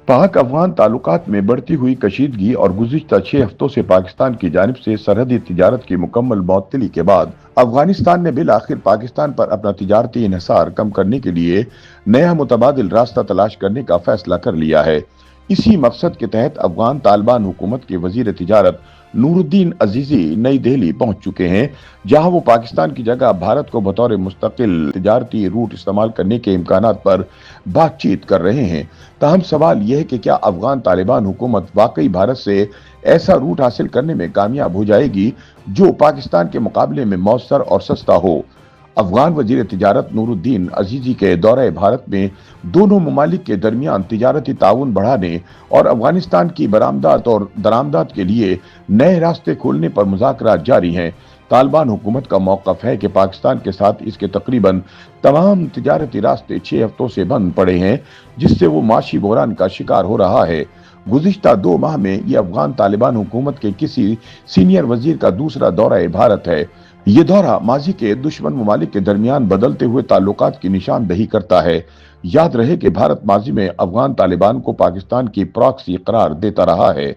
पाक अफगान ताल्लुकात में बढ़ती हुई कशीदगी और गुज़िश्ता 6 हफ्तों से पाकिस्तान की जानिब से सरहदी तिजारत की मुकम्मल मअतली के बाद अफगानिस्तान ने बिल-आखिर पाकिस्तान पर अपना तिजारती इन्हिसार कम करने के लिए नया मुतबादिल रास्ता तलाश करने का फैसला कर लिया है। इसी मकसद के तहत अफगान तालिबान हुकूमत के वजीर तिजारत नूरुद्दीन अजीजी नई दिल्ली पहुंच चुके हैं, जहां वो पाकिस्तान की जगह भारत को बतौर मुस्तकिल तिजारती रूट इस्तेमाल करने के इम्कानात पर बातचीत कर रहे हैं। ताहम सवाल यह है कि क्या अफगान तालिबान हुकूमत वाकई भारत से ऐसा रूट हासिल करने में कामयाब हो जाएगी जो पाकिस्तान के मुकाबले में मौसर और सस्ता हो। अफगान वजीर तिजारत नूरुद्दीन अजीजी के दौरे भारत में दोनों ममालिक के दरमियान तिजारती ताउन बढ़ाने और अफगानिस्तान की बरामदात और दरामदात के लिए नए रास्ते खोलने पर मुज़ाकरात जारी हैं। तालिबान हुकूमत का मौक़िफ़ है कि पाकिस्तान के साथ इसके तकरीबन तमाम तिजारती रास्ते 6 हफ्तों से बंद पड़े हैं, जिससे वो माशी बहरान का शिकार हो रहा है। गुज़िश्ता 2 माह में ये अफगान तालिबान हुकूमत के किसी सीनियर वजीर का दूसरा दौरा भारत है। ये दौरा माजी के दुश्मन ममालिक के दरमियान बदलते हुए ताल्लुकात की निशानदही करता है। याद रहे कि भारत माजी में अफगान तालिबान को पाकिस्तान की प्रॉक्सी करार देता रहा है।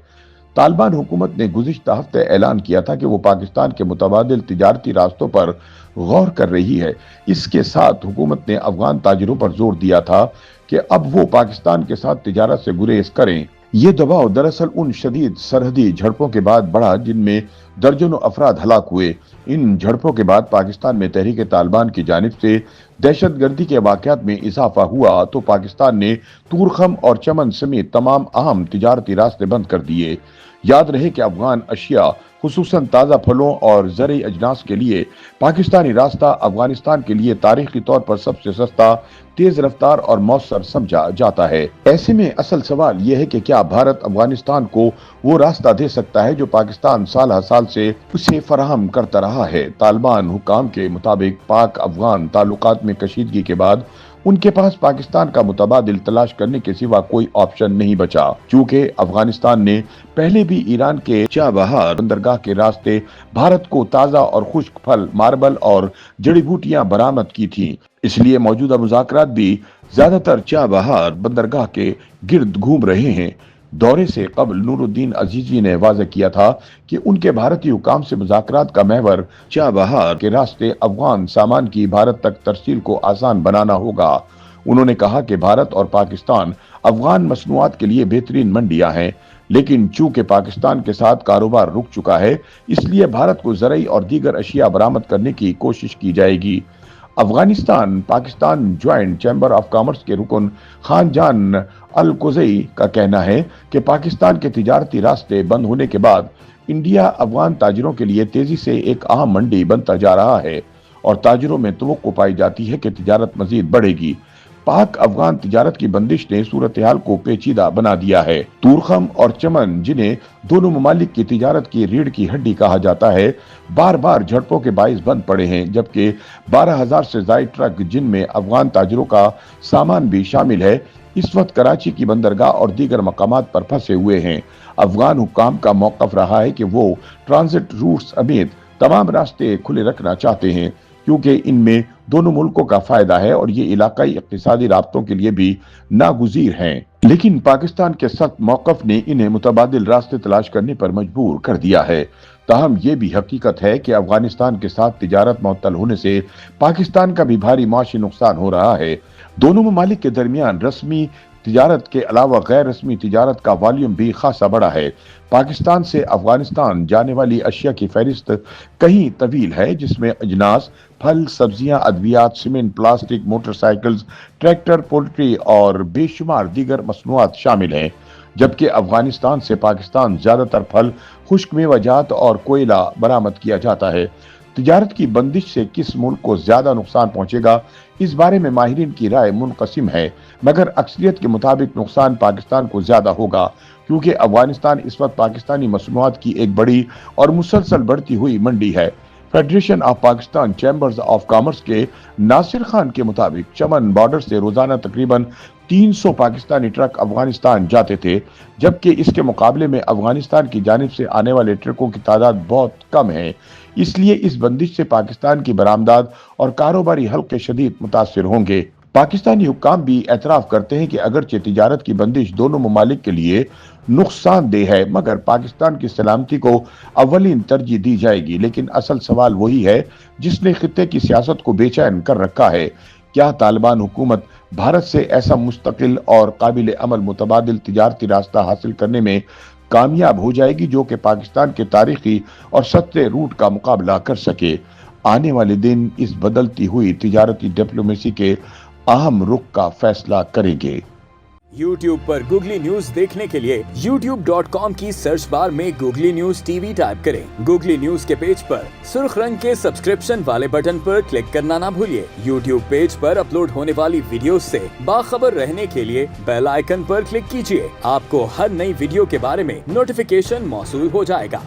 तालिबान हुकूमत ने गुज़िश्ता हफ्ते ऐलान किया था कि वो पाकिस्तान के मुतबादिल तिजारती रास्तों पर गौर कर रही है। इसके साथ हुकूमत ने अफगान ताजिरों पर जोर दिया था कि अब वो पाकिस्तान के साथ तिजारत से गुरेज करें। ये दबाव दरअसल उन शदीद सरहदी झड़पों के बाद बढ़ा जिनमें दर्जनों अफराद हलाक हुए। इन झड़पों के बाद पाकिस्तान में तहरीक तालिबान की जानिब से दहशतगर्दी के वाक़यात में इजाफा हुआ तो पाकिस्तान ने तूरखम और चमन समेत तमाम अहम तिजारती रास्ते बंद कर दिए। याद रहे कि अफगान अशिया खुसूसन ताज़ा फलों और ज़रई अजनास के लिए पाकिस्तानी रास्ता अफगानिस्तान के लिए तारीखी तौर पर सबसे सस्ता, तेज रफ्तार और मौसर समझा जाता है। ऐसे में असल सवाल यह है कि क्या भारत अफगानिस्तान को वो रास्ता दे सकता है जो पाकिस्तान साल हर साल से उसे फराहम करता रहा है। तालिबान हुकाम के मुताबिक पाक अफगान ताल्लुकात में कशीदगी के बाद उनके पास पाकिस्तान का मुतबादिल तलाश करने के सिवा कोई ऑप्शन नहीं बचा, क्योंकि अफगानिस्तान ने पहले भी ईरान के चाबहार बंदरगाह के रास्ते भारत को ताज़ा और खुश्क फल, मार्बल और जड़ी बूटियां बरामद की थी। इसलिए मौजूदा मुज़ाकरात भी ज्यादातर चाबहार बंदरगाह के गिर्द घूम रहे हैं। दौरे से कबल नूरुद्दीन अजीजी ने वाज़ेह किया था कि उनके भारतीय हुकाम से मुज़ाकरात का महवर चाबहार के रास्ते अफगान सामान की भारत तक तरसील को आसान बनाना होगा। उन्होंने कहा कि भारत और पाकिस्तान अफगान मसनूआत के लिए बेहतरीन मंडियां हैं, लेकिन चूंकि पाकिस्तान के साथ कारोबार रुक चुका है, इसलिए भारत को ज़रई और दीगर अशिया बरामद करने की कोशिश की जाएगी। Afghanistan Pakistan joint chamber of commerce के रुकन खानजान अल कुज़ई का कहना है कि पाकिस्तान के तिजारती रास्ते बंद होने के बाद इंडिया अफगान ताजिरों के लिए तेजी से एक अहम मंडी बनता जा रहा है और ताजिरों में तवक्को पाई जाती है कि तिजारत मजीद बढ़ेगी। पाक अफगान तिजारत की बंदिश ने सूरत हाल को पेचीदा बना दिया है। तूरखम और चमन, जिन्हें दोनों ममालिक की तिजारत की रीढ़ की हड्डी कहा जाता है, बार बार झड़पों के बाइस बंद पड़े हैं, जबकि 12,000 से ज्यादा ट्रक, जिनमें अफगान ताजिरों का सामान भी शामिल है, इस वक्त कराची की बंदरगाह और दीगर मकामात पर फंसे हुए हैं। अफगान हुकाम का मौक़िफ़ रहा है कि वो ट्रांजिट रूट्स समेत तमाम रास्ते खुले रखना चाहते हैं, क्योंकि इनमें दोनों मुल्कों का फायदा है और ये इलाकाई इक़्तिसादी राब्तों के लिए भी नागुज़ीर हैं। लेकिन पाकिस्तान के सख्त मौक़िफ़ ने इन्हें मुतबादिल रास्ते तलाश करने पर मजबूर कर दिया है। ताहम ये भी हकीकत है कि अफगानिस्तान के साथ तिजारत मुअत्तल होने से पाकिस्तान का भी भारी माशी नुकसान हो रहा है। दोनों ममालिक के दरमियान रस्मी तिजारत के अलावा गैर रस्मी तिजारत का वॉल्यूम भी खासा बड़ा है। पाकिस्तान से अफगानिस्तान जाने वाली अशिया की फहरिस्त कहीं तवील है, जिसमें अजनास, फल, सब्जियां, अद्वियात, cement, plastic, motorcycles, tractor, poultry और बेशुमार दीगर मसनूआत शामिल हैं। जबकि अफगानिस्तान से पाकिस्तान ज्यादातर फल, खुश्क मेवाजात और कोयला बरामद किया जाता है। तिजारत की बंदिश से किस मुल्क को ज्यादा नुकसान पहुंचेगा, इस बारे में माहिरीन की राय मुनक़सिम है, मगर अक्सरियत के मुताबिक नुकसान पाकिस्तान को ज्यादा होगा, क्योंकि अफगानिस्तान इस वक्त पाकिस्तानी मसनूआत की एक बड़ी और मुसलसल बढ़ती हुई मंडी है। Federation of Pakistan chambers of commerce के नासिर खान के मुताबिक चमन बॉर्डर से रोजाना तकरीबन 300 पाकिस्तानी ट्रक अफगानिस्तान जाते थे, जबकि इसके मुकाबले में अफगानिस्तान की जानिब से आने वाले ट्रकों की तादाद बहुत कम है। इसलिए इस बंदिश से पाकिस्तान की बरामदात और कारोबारी हल्के शदीद मुतासिर होंगे। पाकिस्तानी हुक्काम भी एतराफ करते हैं कि अगरचे तिजारत की बंदिश दोनों ममालिक के लिए नुकसानदेह है, मगर पाकिस्तान की सलामती को अव्वलीन तरजीह दी जाएगी। लेकिन असल सवाल वही है जिसने खित्ते की सियासत को बेचैन कर रखा है। क्या तालिबान हुकूमत भारत से ऐसा मुस्तकिल और काबिल अमल मुतबादिल तिजारती रास्ता हासिल करने में कामयाब हो जाएगी जो कि पाकिस्तान के तारीखी और सत्ते रूट का मुकाबला कर सके? आने वाले दिन इस बदलती हुई तिजारती डिप्लोमेसी के अहम रुख का फैसला करेंगे। YouTube पर गूगली न्यूज देखने के लिए youtube.com की सर्च बार में गूगली न्यूज टीवी टाइप करें। गूगली न्यूज के पेज पर सुर्ख रंग के सब्सक्रिप्शन वाले बटन पर क्लिक करना ना भूलिए। YouTube पेज पर अपलोड होने वाली वीडियो से बाखबर रहने के लिए बेल आइकन पर क्लिक कीजिए। आपको हर नई वीडियो के बारे में नोटिफिकेशन मौसूल हो जाएगा।